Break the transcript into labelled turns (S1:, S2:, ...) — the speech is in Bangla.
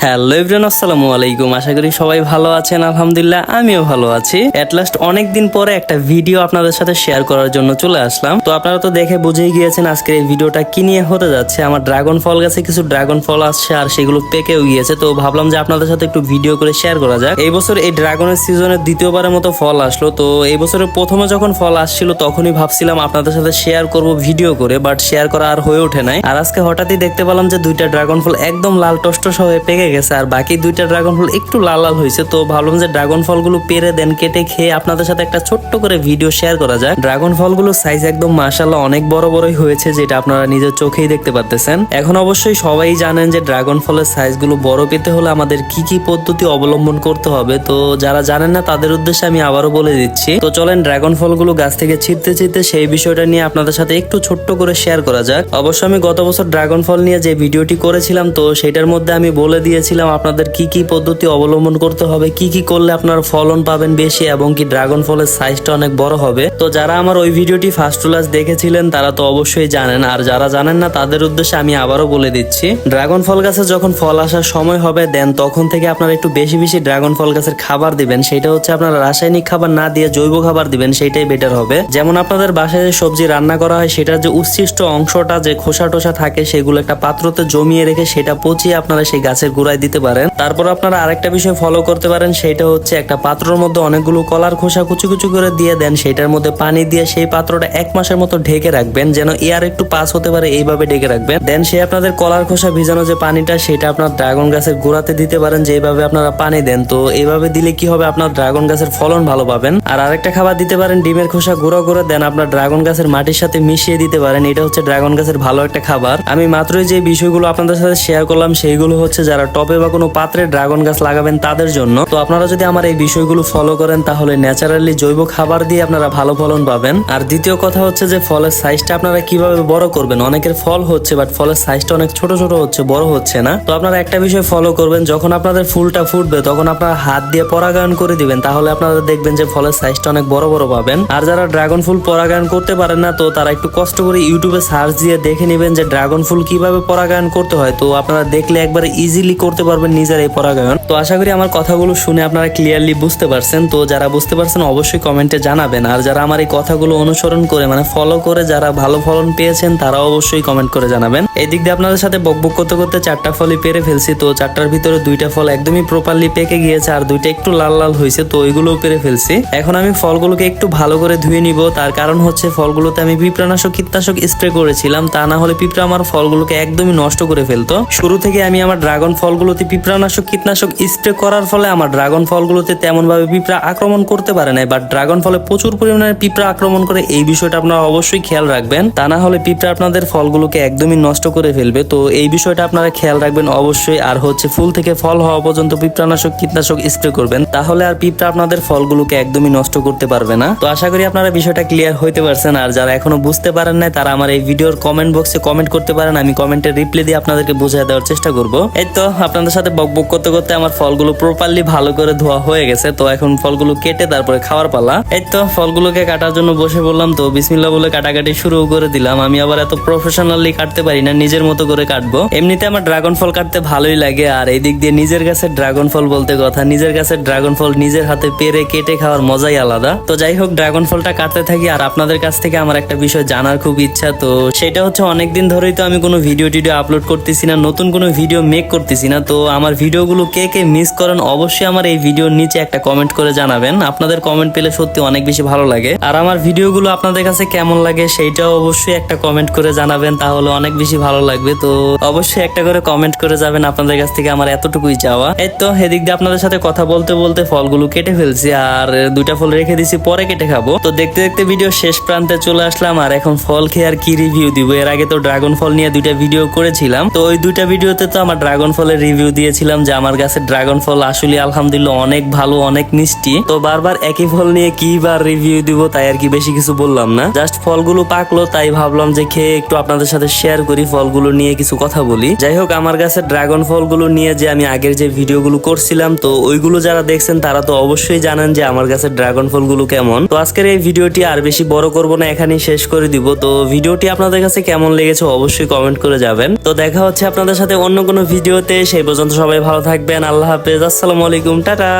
S1: হ্যালো এভরিওয়ান, আসসালামু আলাইকুম। আশা করি সবাই ভালো আছেন। আলহামদুলিল্লাহ আমিও ভালো আছি। এট লাস্ট অনেকদিন পরে একটা ভিডিও আপনাদের সাথে শেয়ার করার জন্য চলে আসলাম। তো আপনারা তো দেখে বুঝেই গিয়েছেন আজকের এই ভিডিওটা কি নিয়ে হতে যাচ্ছে। আমার ড্রাগন ফল গাছে কিছু ড্রাগন ফল আসছে আর সেগুলো পেকেও গিয়েছে, তো ভাবলাম যে আপনাদের সাথে একটু ভিডিও করে শেয়ার করা যাক। এই বছর এই ড্রাগনের সিজনের দ্বিতীয়বারের মতো ফল আসলো। তো এই বছরের প্রথমে যখন ফল আসছিল তখনই ভাবছিলাম আপনাদের সাথে শেয়ার করব ভিডিও করে, বাট শেয়ার করা আর হয়ে ওঠে নাই। আর আজকে হঠাৎই দেখতে পেলাম যে দুইটা ড্রাগন ফল একদম লাল টস্টস হয়ে পেকে গেছে আর বাকি দুইটা ড্রাগন ফল একটু লাল লাল হয়েছে। তো ভাবলাম যে ড্রাগন ফলগুলো পেরে দেন কেটে খেয়ে আপনাদের সাথে একটা ছোট্ট করে ভিডিও শেয়ার করা যায়। ড্রাগন ফলগুলোর সাইজ একদম মাশাআল্লাহ অনেক বড় বড়ই হয়েছে, যেটা আপনারা নিজের চোখেই দেখতে পাচ্ছেন। এখন অবশ্যই সবাই জানেন যে ড্রাগন ফলের সাইজগুলো বড় পেতে হলে আমাদের কি কি পদ্ধতি অবলম্বন করতে হবে। তো যারা জানেন না তাদের উদ্দেশ্যে আমি আবারও বলে দিচ্ছি। তো চলেন ড্রাগন ফলগুলো গাছ থেকে ছিঁড়তে ছিঁড়তে সেই বিষয়টা নিয়ে আপনাদের সাথে একটু ছোট্ট করে শেয়ার করা যাক। অবশ্য আমি গত বছর ড্রাগন ফল নিয়ে যে ভিডিওটি করেছিলাম তো সেটার মধ্যে আমি বলে দিয়েছিলাম আপনাদের কি কি পদ্ধতি অবলম্বন করতে হবে, কি কি করলে আপনার ফলন পাবেন বেশি এবং কি ড্রাগন ফলের সাইজটা অনেক বড় হবে। তো যারা আমার ওই ভিডিওটি ফার্স্ট টু লাস্ট দেখেছিলেন তারা তো অবশ্যই জানেন, আর যারা জানেন না তাদের উদ্দেশ্যে আমি আবারও বলে দিচ্ছি। ড্রাগন ফল গাছে যখন ফল আসার সময় হবে দেন তখন থেকে আপনারা একটু বেশি বেশি ড্রাগন ফল গাছের খাবার দিবেন। সেটা হচ্ছে আপনারা রাসায়নিক খাবার না দিয়ে জৈব খাবার দিবেন, সেটাই বেটার হবে। যেমন আপনাদের বাসায় যে সবজি রান্না করা হয় সেটার যে উচ্ছিষ্ট অংশটা যে খোসা টোসা থাকে সেগুলো একটা পাত্রতে জমিয়ে রেখে সেটা পচিয়ে আপনারা সেই গাছের গোড়ায় দিতে পারেন। তারপর আপনারা আরেকটা বিষয় ফলো করতে পারেন, সেটা হচ্ছে একটা পাত্রের মধ্যে অনেকগুলো কলার খোসা কুচি কুচি করে দিয়ে দেন, সেটার মধ্যে পানি দিয়ে সেই পাত্রটা 1 মাসের মতো ঢেকে রাখবেন, যেন এয়ার একটু পাস হতে পারে, এইভাবে ঢেকে রাখবেন। দেন সে আপনাদের কলার খোসা ভিজানো যে পানিটা সেটা আপনার ড্রাগন গাছের গোড়াতে দিতে পারেন, যেভাবে আপনারা পানি দেন। তো এইভাবে দিলে কি হবে, আপনার ড্রাগন গাছের ফলন ভালো পাবেন। আর আরেকটা খাবার দিতে পারেন ডিমের খোসা গুঁড়ো করে দেন আপনার ড্রাগন গাছের মাটির সাথে মিশিয়ে দিতে পারেন। এটা হচ্ছে ড্রাগন গাছের ভালো একটা খাবার। আমি মাত্রই যে বিষয়গুলো আপনাদের সাথে শেয়ার করলাম সেইগুলো হচ্ছে যারা টবে বা কোনো পাত্রে ড্রাগন গাছ লাগাবেন তাদের জন্য। তো আপনারা যদি আমার এই বিষয়গুলো ফলো করেন তাহলে ন্যাচারালি জৈব খাবার দিয়ে আপনারা ভালো ফলন পাবেন। আর দ্বিতীয় কথা হচ্ছে যে ফলের সাইজটা আপনারা কিভাবে বড় করবেন। অনেকের ফল হচ্ছে বাট ফলের সাইজটা অনেক ছোট ছোট হচ্ছে, বড় হচ্ছে না। তো আপনারা একটা বিষয় ফলো করবেন, যখন আপনাদের ফুলটা ফুটবে তখন আপনারা হাত দিয়ে পরাগায়ন করে দিবেন, তাহলে আপনারা দেখবেন যে ফলের সাইজটা অনেক বড় বড় পাবেন। আর যারা ড্রাগন ফুল পরাগায়ন করতে পারেন না তো তারা একটু কষ্ট করে ইউটিউবে সার্চ দিয়ে দেখে নেবেন যে ড্রাগন ফুল কিভাবে পরাগায়ন করতে হয়। তো আপনারা দেখলে একবারে ইজিলি করতে পারবেন নিজের এই পরাগায়ন। তো আশা করি আমার কথাগুলো শুনে আপনারা ক্লিয়ারলি বুঝতে পারছেন। তো যারা বুঝতে পারছেন অবশ্যই কমেন্টে জানাবেন, আর যারা আমার এই কথাগুলো অনুসরণ করে মানে ফলো করে যারা ভালো ফলন পেয়েছেন তারা অবশ্যই কমেন্ট করে জানাবেন। এই দিক দিয়ে আপনাদের সাথে বকবক করতে করতে 4টা ফলই পেরে ফেলছি। তো 4টার ভিতরে 2টা ফল একদমই প্রপারলি পেকে গিয়েছে আর 2টা একটু লাল লাল হয়েছে, তো ওইগুলোও পেরে ফেলছি। এখন আমি ফলগুলোকে একটু ভালো করে ধুয়ে নিব, তার কারণ হচ্ছে ফলগুলোতে আমি পিঁপড়ানাশক কীটনাশক স্প্রে করেছিলাম, তা না হলে পিঁপড়া আমার ফলগুলোকে একদমই নষ্ট করে ফেলতো। শুরু থেকে আমি আমার ড্রাগন ফলগুলোতে পিঁপড়ানাশক কীটনাশক স্প্রে করার ফলে আমার ড্রাগন ফলগুলোতে তেমন ভাবে পিঁপড়া আক্রমণ করতে পারে না, বাট ড্রাগন ফলে প্রচুর পরিমাণে পিঁপড়া আক্রমণ করে। এই বিষয়টা আপনারা অবশ্যই খেয়াল রাখবেন, তা না হলে পিঁপড়া আপনাদের ফলগুলোকে একদমই নষ্ট করে ফেলবে। তো এই বিষয়টা আপনারা খেয়াল রাখবেন অবশ্যই। আর হচ্ছে ফুল থেকে ফল হওয়া পর্যন্ত পিঁপড়ানাশক কীটনাশক স্প্রে করবেন, তাহলে আর পিঁপড়া আপনাদের ফলগুলোকে একদমই নষ্ট করতে পারবে না। তো আশা করি আপনারা বিষয়টা ক্লিয়ার হইতে পারছেন। আর যারা এখনো বুঝতে পারেন না তারা আমার এই ভিডিওর কমেন্ট বক্সে কমেন্ট করতে পারেন, আমি কমেন্টের রিপ্লাই দিয়ে আপনাদেরকে বোঝায় দেওয়ার চেষ্টা করব। এই তো আপনাদের সাথে বকবক করতে করতে আমার ফলগুলো প্রপারলি ভালো করে ধোয়া হয়ে গেছে। তো এখন ফলগুলো কেটে তারপরে খাওয়ার পালা। এই তো ফলগুলোকে কাটার জন্য বসে বললাম, তো বিসমিল্লাহ বলে কাটাকাটি শুরু করে দিলাম। আমি আবার এত প্রফেশনালি কাটতে পারি না, নিজের মতো করে কাটবো। এমনিতে আমার ড্রাগন ফল কাটতে ভালোই লাগে, আর এই দিক দিয়ে নিজের গাছের ড্রাগন ফল বলতে কথা, নিজের গাছের ড্রাগন ফল নিজের হাতে পেরে কেটে খাওয়ার মজাই আলাদা। তো যাই হোক ড্রাগন ফলটা কাটতে থাকি। আর আপনাদের কাছ থেকে আমার একটা বিষয় জানার খুব ইচ্ছা, তো সেটা হচ্ছে অনেকদিন ধরেই তো আমি কোনো ভিডিও টিডিও আপলোড করতেছি না, নতুন কোনো ভিডিও মেক করতেছি না। তো আমার ভিডিওগুলো কে কে মিস করেন অবশ্যই আমার এই ভিডিওর নিচে একটা কমেন্ট করে জানাবেন। আপনাদের কমেন্ট পেলে সত্যি অনেক বেশি ভালো লাগে। আর আমার ভিডিওগুলো আপনাদের কাছে কেমন লাগে সেইটাও অবশ্যই একটা কমেন্ট করে জানাবেন, তাহলে অনেক বেশি ভালো লাগবে। তো অবশ্যই একটা করে কমেন্ট করে যাবেন, আপনাদের কাছ থেকে আমার এতটুকুই চাওয়া। এই তো এদিক দিয়ে আপনাদের সাথে কথা বলতে বলতে ফলগুলো কেটে ফেলছি, আর 2টা ফল রেখে দিছি পরে কেটে খাবো। তো দেখতে দেখতে ভিডিও শেষ প্রান্তে চলে আসলাম, আর এখন ফল খেয়ে আর কি রিভিউ দিব। এর আগে তো ড্রাগন ফল নিয়ে 2টা ভিডিও করেছিলাম, তো ওই 2টা ভিডিওতে তো আমার ড্রাগন ফলের রিভিউ দিয়েছিলাম যে আমার গাছের ড্রাগন ফল আসলে আলহামদুলিল্লাহ অনেক ভালো, অনেক মিষ্টি। তো বারবার একই ফল নিয়ে কি বার রিভিউ দিব তাই আর কি বেশি কিছু বললাম না, জাস্ট ফলগুলো পাকলো তাই ভাবলাম যে খেয়ে একটু আপনাদের সাথে শেয়ার করি, ফলগুলো নিয়ে কিছু কথা বলি। যাই হোক আমার গাছের ড্রাগন ফলগুলো নিয়ে যে আমি আগের যে ভিডিওগুলো করছিলাম তো ওইগুলো যারা দেখছেন তারা তো অবশ্যই জানেন যে আমার গাছের ড্রাগন ফলগুলো কেমন। তো আজকের এই ভিডিওটি আর বেশি বড় করব না, এখানেই শেষ করে দিব। তো ভিডিওটি আপনাদের কাছে কেমন লেগেছে অবশ্যই কমেন্ট করে যাবেন। তো দেখা হচ্ছে আপনাদের সাথে অন্য কোনো ভিডিওতে, সেই পর্যন্ত সবাই ভালো থাকবেন। আল্লাহ হাফেজ, আসসালামু আলাইকুম, টাটা।